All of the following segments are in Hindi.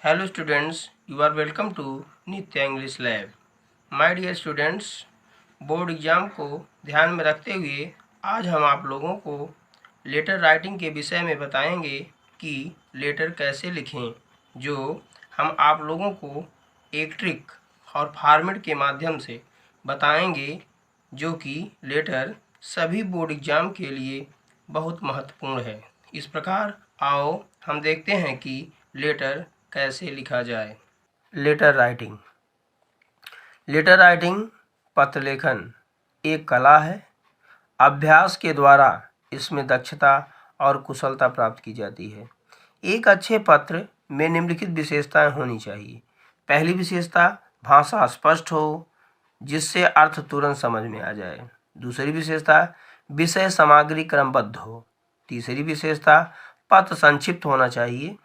Hello students, you are welcome to Nitya English lab. My dear students, board exam को ध्यान में रखते हुए आज हम आप लोगों को लेटर राइटिंग के विषय में बताएंगे कि लेटर कैसे लिखें, जो हम आप लोगों को एक ट्रिक और फॉर्मेट के माध्यम से बताएंगे, जो कि लेटर सभी बोर्ड एग्जाम के लिए बहुत महत्वपूर्ण है। इस प्रकार आओ हम देखते हैं कि लेटर कैसे लिखा जाए। लेटर राइटिंग पत्र लेखन एक कला है। अभ्यास के द्वारा इसमें दक्षता और कुशलता प्राप्त की जाती है। एक अच्छे पत्र में निम्नलिखित विशेषताएं होनी चाहिए। पहली विशेषता, भाषा स्पष्ट हो जिससे अर्थ तुरंत समझ में आ जाए। दूसरी विशेषता, विषय सामग्री क्रमबद्ध हो। तीसरी विशेषता, पत्र संक्षिप्त होना चाहिए।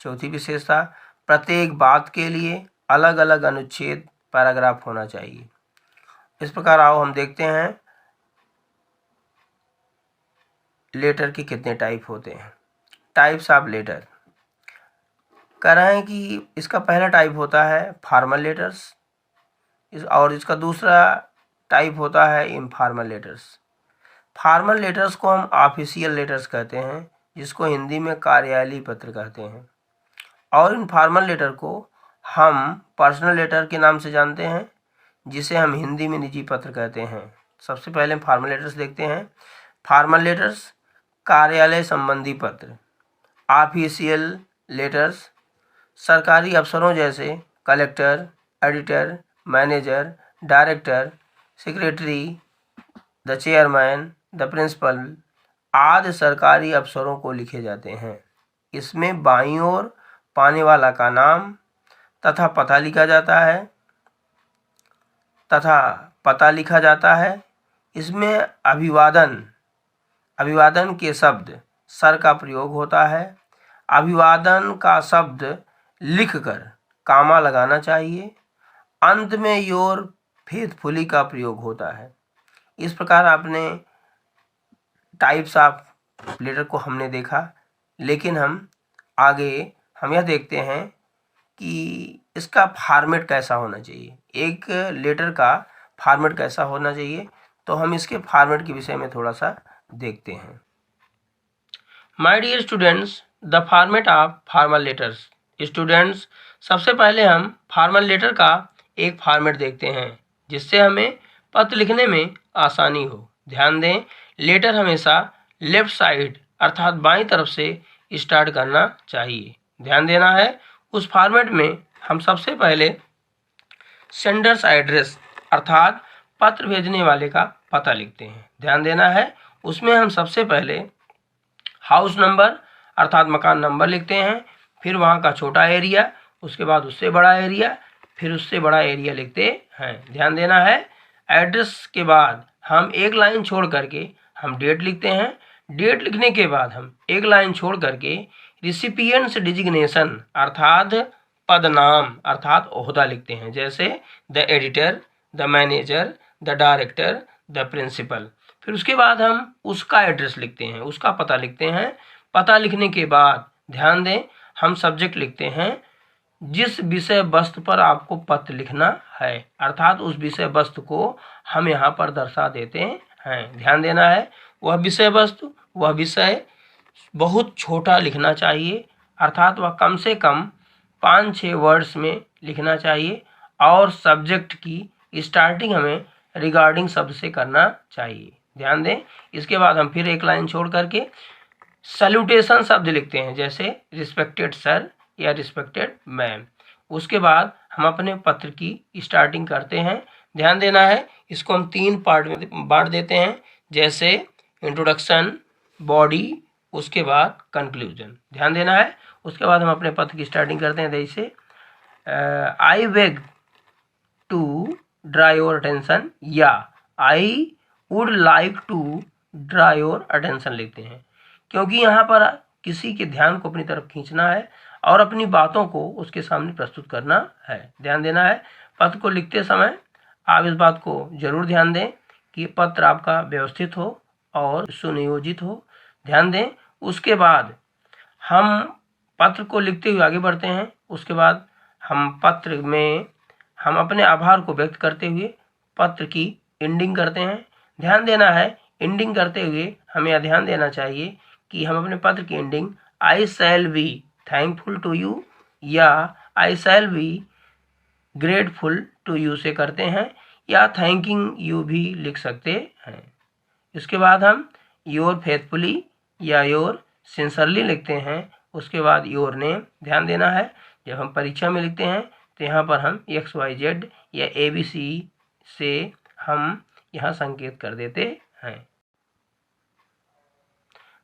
चौथी विशेषता, प्रत्येक बात के लिए अलग अलग अनुच्छेद पैराग्राफ होना चाहिए। इस प्रकार आओ हम देखते हैं लेटर के कितने टाइप होते हैं। टाइप्स ऑफ लेटर कह रहे हैं कि इसका पहला टाइप होता है फॉर्मल लेटर्स, और इसका दूसरा टाइप होता है इनफॉर्मल लेटर्स। फॉर्मल लेटर्स को हम ऑफिशियल लेटर्स कहते हैं, जिसको हिंदी में कार्यालयीय पत्र कहते हैं। और इनफॉर्मल लेटर को हम पर्सनल लेटर के नाम से जानते हैं, जिसे हम हिंदी में निजी पत्र कहते हैं। सबसे पहले हम फॉर्मल लेटर्स देखते हैं। फॉर्मल लेटर्स कार्यालय संबंधी पत्र। ऑफिशियल लेटर्स सरकारी अफसरों जैसे collector, editor, manager, director, secretary, the chairman, the principal आदि सरकारी अफसरों को लिखे जाते हैं। इसमें बाईं ओर पाने वाला का नाम तथा पता लिखा जाता है। इसमें अभिवादन के शब्द सर का प्रयोग होता है। अभिवादन का शब्द लिखकर कामा लगाना चाहिए। अंत में योर फेथफुली का प्रयोग होता है। इस प्रकार आपने टाइप्स ऑफ लेटर को हमने देखा, लेकिन हम यह देखते हैं कि इसका फॉर्मेट कैसा होना चाहिए। एक लेटर का फॉर्मेट कैसा होना चाहिए, तो हम इसके फॉर्मेट के विषय में थोड़ा सा देखते हैं। My dear students, the format of formal letters. Students, सबसे पहले हम फॉर्मल लेटर का एक फॉर्मेट देखते हैं, जिससे हमें पत्र लिखने में आसानी हो। ध्यान दें, लेटर हमेशा लेफ्ट साइड अर्थात बाईं तरफ से स्टार्ट करना चाहिए। ध्यान देना है, उस फॉर्मेट में हम सबसे पहले सेंडर्स एड्रेस अर्थात पत्र भेजने वाले का पता लिखते हैं। ध्यान देना है, उसमें हम सबसे पहले हाउस नंबर अर्थात मकान नंबर लिखते हैं, फिर वहाँ का छोटा एरिया, उसके बाद उससे बड़ा एरिया, फिर उससे बड़ा एरिया लिखते हैं। ध्यान देना है, एड्रेस के बाद हम एक लाइन छोड़ करके हम डेट लिखते हैं। डेट लिखने के बाद हम एक लाइन छोड़ करके रिसिपिएंट्स डिजिग्नेशन अर्थात पद नाम अर्थात ओहदा लिखते हैं, जैसे the editor, the manager, the director, the principal. फिर उसके बाद हम उसका एड्रेस लिखते हैं, उसका पता लिखते हैं। पता लिखने के बाद ध्यान दें, हम सब्जेक्ट लिखते हैं जिस विषय वस्तु पर आपको पत्र लिखना है, अर्थात उस विषय वस्तु को हम यहाँ पर दर्शा देते हैं। ध्यान देना है, वह विषय वस्तु, वह विषय बहुत छोटा लिखना चाहिए, अर्थात वह कम से कम 5-6 वर्ड्स में लिखना चाहिए। और सब्जेक्ट की स्टार्टिंग हमें रिगार्डिंग शब्द से करना चाहिए। ध्यान दें, इसके बाद हम फिर एक लाइन छोड़ करके सैल्यूटेशन शब्द लिखते हैं, जैसे रिस्पेक्टेड सर या रिस्पेक्टेड मैम। उसके बाद हम अपने पत्र की स्टार्टिंग करते हैं। ध्यान देना है, इसको हम 3 पार्ट में बांट देते हैं, जैसे इंट्रोडक्शन, बॉडी, उसके बाद कंक्लूजन। ध्यान देना है, उसके बाद हम अपने पत्र की स्टार्टिंग करते हैं, जैसे I beg to draw your attention या I would like to draw your attention लिखते हैं, क्योंकि यहाँ पर किसी के ध्यान को अपनी तरफ खींचना है और अपनी बातों को उसके सामने प्रस्तुत करना है। ध्यान देना है, पत्र को लिखते समय आप इस बात को जरूर ध्यान दें कि पत्र आपका व्यवस्थित हो और सुनियोजित हो। ध्यान दें, उसके बाद हम पत्र को लिखते हुए आगे बढ़ते हैं। उसके बाद हम पत्र में हम अपने आभार को व्यक्त करते हुए पत्र की एंडिंग करते हैं। ध्यान देना है, एंडिंग करते हुए हमें यह ध्यान देना चाहिए कि हम अपने पत्र की ending I shall be thankful to you या I shall be grateful to you से करते हैं, या थैंकिंग यू भी लिख सकते हैं। इसके बाद हम योर फेथफुली या योर सिंसरली लिखते हैं। उसके बाद योर नेम। ध्यान देना है, जब हम परीक्षा में लिखते हैं तो यहाँ पर हम XYZ या ABC से हम यहाँ संकेत कर देते हैं।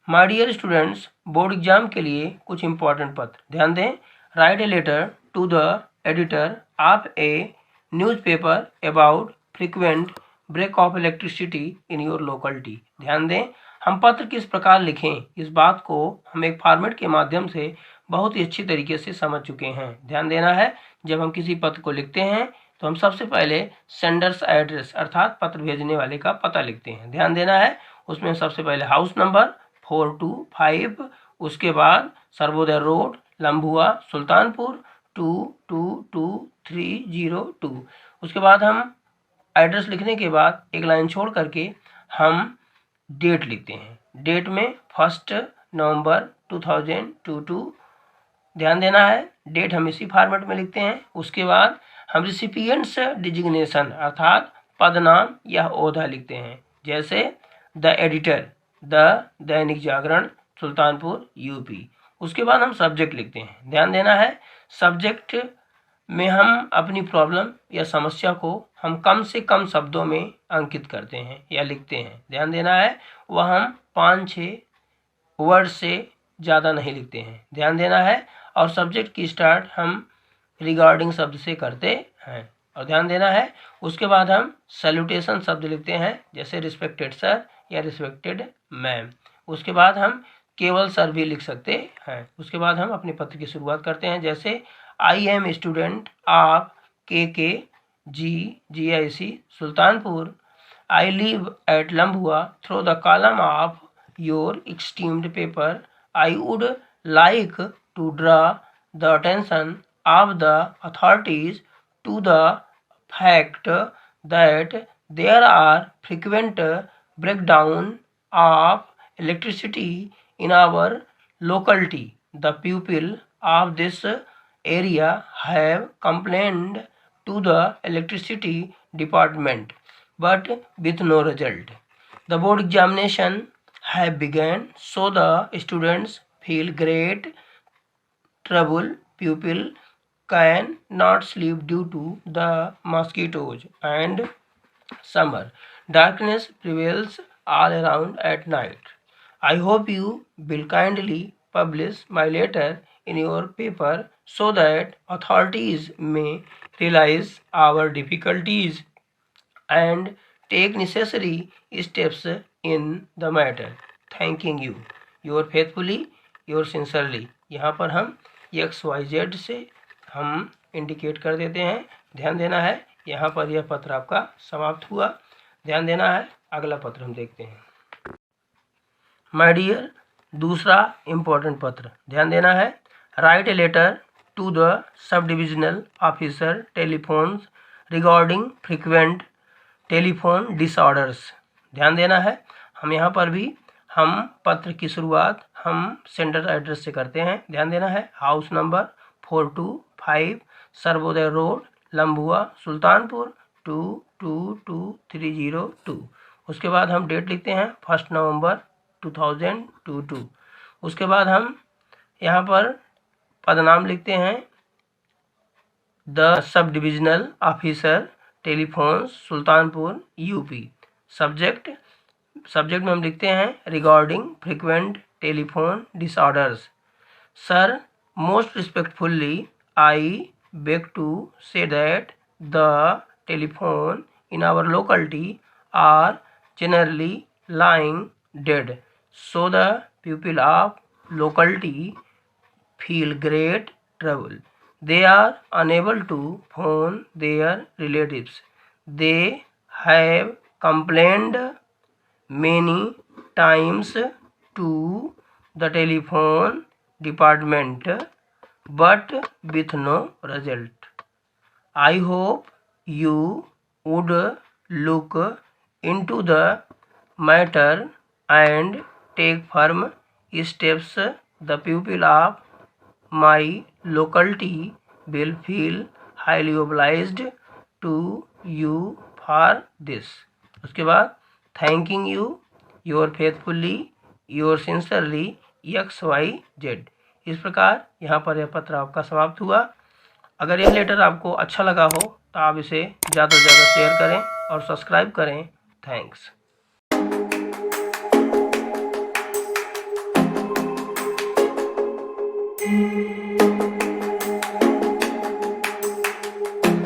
My dear students, board exam के लिए कुछ इंपॉर्टेंट पत्र। ध्यान दें, write a letter to the editor of a newspaper about frequent break of electricity in your locality. ध्यान दें, हम पत्र किस प्रकार लिखें, इस बात को हम एक फॉर्मेट के माध्यम से बहुत ही अच्छी तरीके से समझ चुके हैं। ध्यान देना है, जब हम किसी पत्र को लिखते हैं तो हम सबसे पहले सेंडर्स एड्रेस अर्थात पत्र भेजने वाले का पता लिखते हैं। ध्यान देना है, उसमें सबसे पहले हाउस नंबर 425, उसके बाद सर्वोदय रोड, लम्भुआ, सुल्तानपुर 222302। उसके बाद हम एड्रेस लिखने के बाद एक लाइन छोड़ करके हम डेट लिखते हैं। डेट में 1 नवंबर 2022। ध्यान देना है, डेट हम इसी फॉर्मेट में लिखते हैं। उसके बाद हम रिसिपिएंट्स डिजिग्नेशन अर्थात पद नाम या ओहदा लिखते हैं, जैसे the editor, the Dainik Jagran, Sultanpur UP. उसके बाद हम सब्जेक्ट लिखते हैं। ध्यान देना है, सब्जेक्ट में हम अपनी प्रॉब्लम या समस्या को हम कम से कम शब्दों में अंकित करते हैं या लिखते हैं। ध्यान देना है, वह हम 5-6 वर्ड से ज़्यादा नहीं लिखते हैं। ध्यान देना है, और सब्जेक्ट की स्टार्ट हम रिगार्डिंग शब्द से करते हैं। और ध्यान देना है, उसके बाद हम सैल्यूटेशन शब्द लिखते हैं, जैसे रिस्पेक्टेड सर या रिस्पेक्टेड मैम। उसके बाद हम केवल सर भी लिख सकते हैं। उसके बाद हम अपने पत्र की शुरुआत करते हैं, जैसे I am student of KKGIC Sultanpur. I live at Lambhua. Through the column of your esteemed paper I would like to draw the attention of the authorities to the fact that there are frequent breakdown of electricity in our locality. The people of this area have complained to the electricity department, but with no result. The board examination have begun, so the students feel great trouble. Pupil can not sleep due to the mosquitoes and summer. Darkness prevails all around at night. I hope you will kindly publish my letter in your paper so that authorities may realize our difficulties and take necessary steps in the matter. Thanking you. Your faithfully, your sincerely. यहाँ पर हम XYZ से हम इंडिकेट कर देते हैं। ध्यान देना है, यहाँ पर यह पत्र आपका समाप्त हुआ। ध्यान देना है, अगला पत्र हम देखते हैं। माय डियर, दूसरा इम्पोर्टेंट पत्र। ध्यान देना है, write a letter to the sub divisional officer telephones regarding frequent telephone disorders. ध्यान देना है, हम यहाँ पर भी हम पत्र की शुरुआत हम सेंडर एड्रेस से करते हैं। ध्यान देना है, house number 425, Sarvodaya road, Lambhua, Sultanpur 222302। उसके बाद हम डेट लिखते हैं 1 नवंबर 2022। उसके बाद हम यहाँ पर पद नाम लिखते हैं, the sub divisional officer telephone Sultanpur UP. Subject में हम लिखते हैं regarding frequent telephone disorders. Sir, most respectfully, I beg to say that the telephone in our locality are generally lying dead, so the people of locality feel great trouble. They are unable to phone their relatives. They have complained many times to the telephone department, but with no result. I hope you would look into the matter and take firm steps. The people of my locality will feel highly obliged to you for this. उसके बाद thanking you, your faithfully, your sincerely, XYZ। इस प्रकार यहाँ पर यह पत्र आपका समाप्त हुआ। अगर यह लेटर आपको अच्छा लगा हो तो आप इसे ज़्यादा से ज़्यादा शेयर करें और सब्सक्राइब करें। थैंक्स।